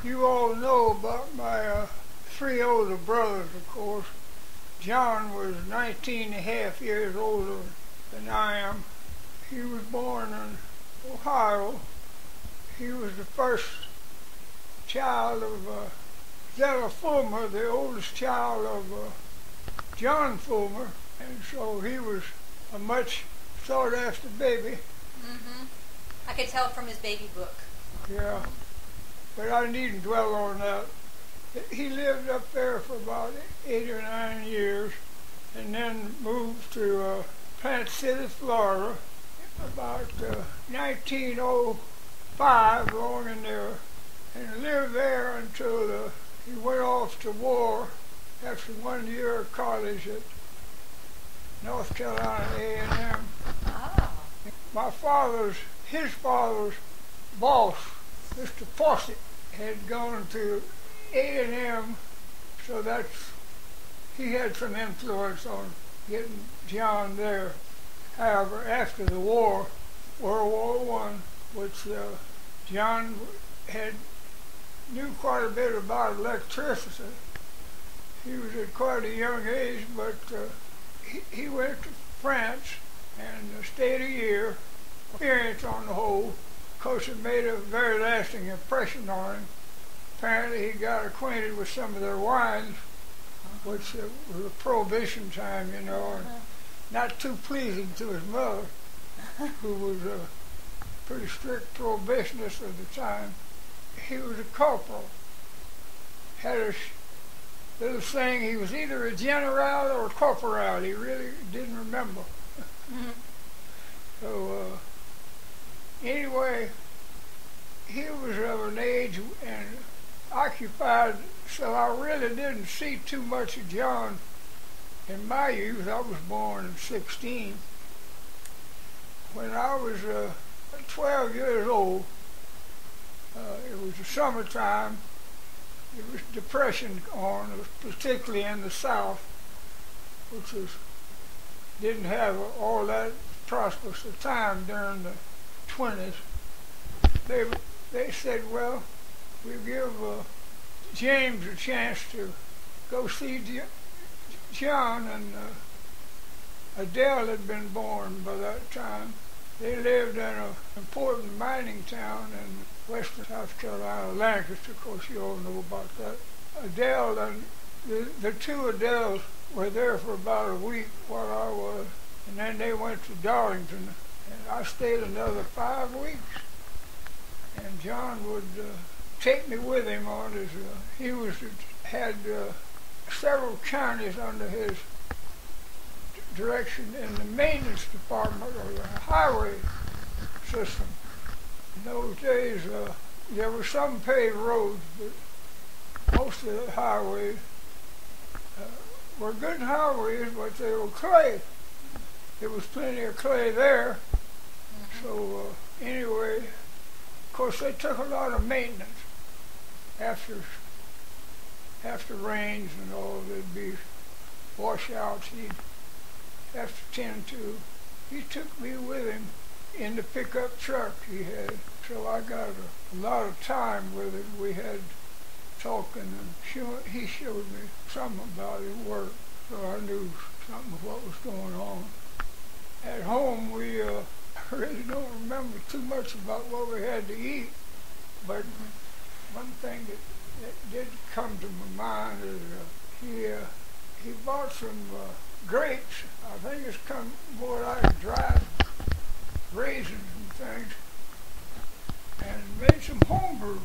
You all know about my three older brothers, of course. John was 19 and a half years older than I am. He was born in Ohio. He was the first child of Zella Fulmer, the oldest child of John Fulmer, and so he was a much sought after baby. Mm-hmm. I could tell from his baby book. Yeah, but I needn't dwell on that. He lived up there for about 8 or 9 years and then moved to Plant City, Florida about 1905, along in there, and lived there until he went off to war after 1 year of college at North Carolina A&M. Oh. His father's boss, Mr. Fawcett, had gone to A&M, so he had some influence on getting John there. However, after the war, World War I, which John knew quite a bit about electricity. He was at quite a young age, but he went to France and stayed a year. Experience on the whole, of course, it made a very lasting impression on him. Apparently he got acquainted with some of their wines, which was a prohibition time, and not too pleasing to his mother, who was a pretty strict prohibitionist at the time. He was a corporal. Had a little saying, he was either a general or a corporal. He really didn't remember. So anyway, he was of an age and occupied, so I really didn't see too much of John in my youth. I was born in 16. When I was 12 years old, it was the summertime. It was depression on, particularly in the South, which didn't have all that prosperous a time during the 20s. They said, well, we'll give James a chance to go see John, and Adele had been born by that time. They lived in an important mining town in western South Carolina, Lancaster. Of course, you all know about that. Adele and the two Adeles were there for about a week while I was, and then they went to Darlington, and I stayed another 5 weeks. And John would take me with him on his. Had several counties under his direction in the maintenance department or the highway system. In those days, there were some paved roads, but most of the highways were good highways, but they were clay. There was plenty of clay there. So anyway, of course, they took a lot of maintenance after rains and all. There'd be washouts. He'd have to tend to. He took me with him in the pickup truck he had, so I got a lot of time with him. We had talking, and he showed me something about his work, so I knew something of what was going on. At home, we really don't remember too much about what we had to eat, but one thing that did come to my mind is he bought some grapes. I think it's come more like dried raisins and things, and made some homebrew.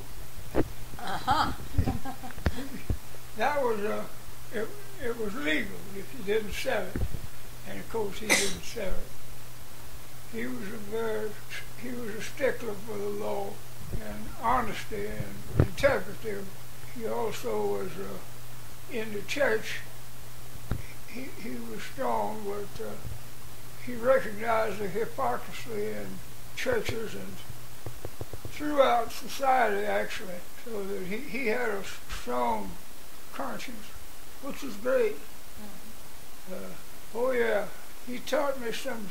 That was it was legal if you didn't sell it, and of course he didn't sell it. He was a stickler for the law and honesty and integrity. He also was in the church. He was strong, but he recognized the hypocrisy in churches and throughout society, actually, so that he had a strong conscience, which was great. Oh yeah, he taught me some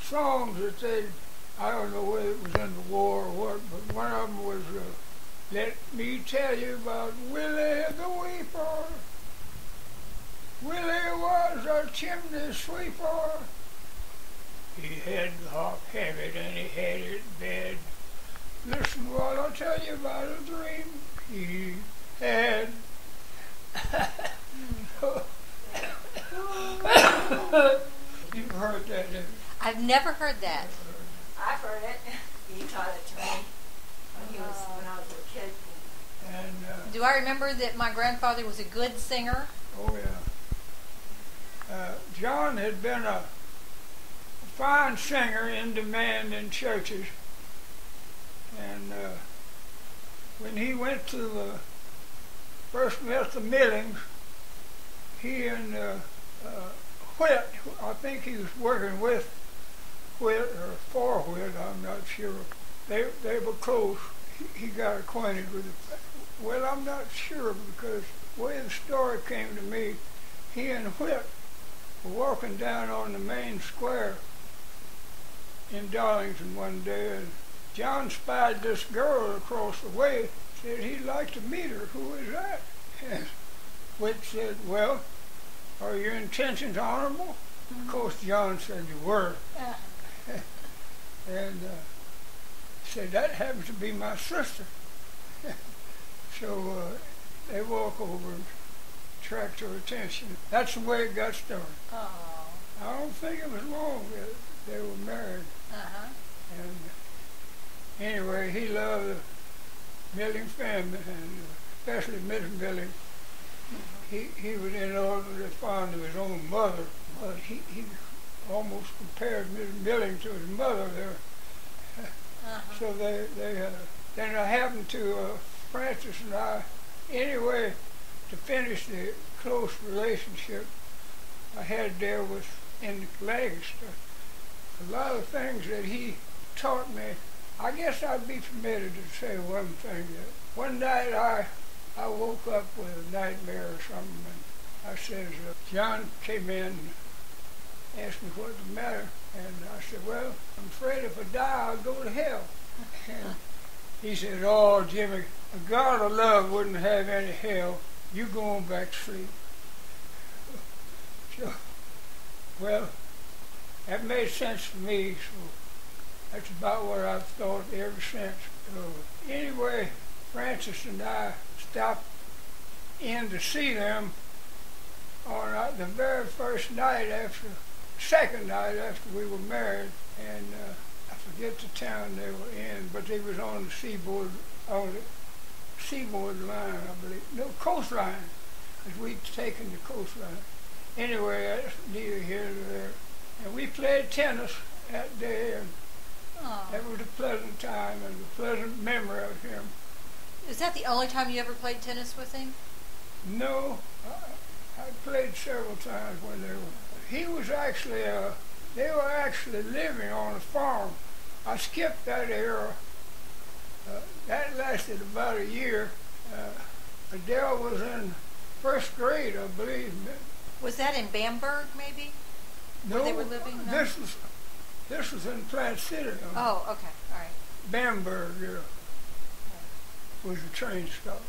songs that I don't know whether it was in the war or what, but one of them was Let me tell you about Willie the Weeper. Willie was a chimney sweeper. He had the hop habit and he had it bad. Listen while I tell you about a dream he had. You've heard that, haven't you? I've never heard that. I've heard it. He taught it to me when I was a kid. And Do I remember that my grandfather was a good singer? oh yeah. John had been a fine singer in demand in churches. And when he went to first met the Millings, he and Whit, I think he was working with Whit or for Whit, I'm not sure. They were close. He got acquainted with it. Well, I'm not sure because the way the story came to me, he and Whit were walking down on the main square in Darlington one day, and John spied this girl across the way, said he'd like to meet her. Who is that? And Whit said, well, are your intentions honorable? Of course, John said you were. And said, that happens to be my sister. So they walk over and attract her attention. That's the way it got started. Oh. I don't think it was long that they were married. Uh-huh. And anyway, he loved the Milling family, and especially Mrs. Milling. He was inordinately fond of his own mother, but he almost compared Mrs. Milling to his mother there. So then it happened to Francis and I. Anyway, to finish the close relationship I had there with in Lancaster, a lot of things that he taught me. I guess I'd be permitted to say one thing. That one night I woke up with a nightmare or something, and I says, John came in and asked me what's the matter, and I said, well, I'm afraid if I die, I'll go to hell. And he said, oh, Jimmy, a God of love wouldn't have any hell. You go on back to sleep. So, well, that made sense to me, so that's about what I've thought ever since. Anyway, Francis and I stopped in to see them on the very first night second night after we were married, and I forget the town they were in, but they was on the seaboard line, I believe. No, coastline, because we'd taken the coastline. Anyway, that's neither here nor there. And we played tennis that day, and that was a pleasant time and a pleasant memory of him. Is that the only time you ever played tennis with him? No, I played several times when they were. He was actually, they were actually living on a farm. I skipped that era. That lasted about a year. Adele was in first grade, I believe. Was that in Bamberg, maybe? No, where they were living? No? This was in Plant City. Oh, okay, all right. Bamberg was the train stop.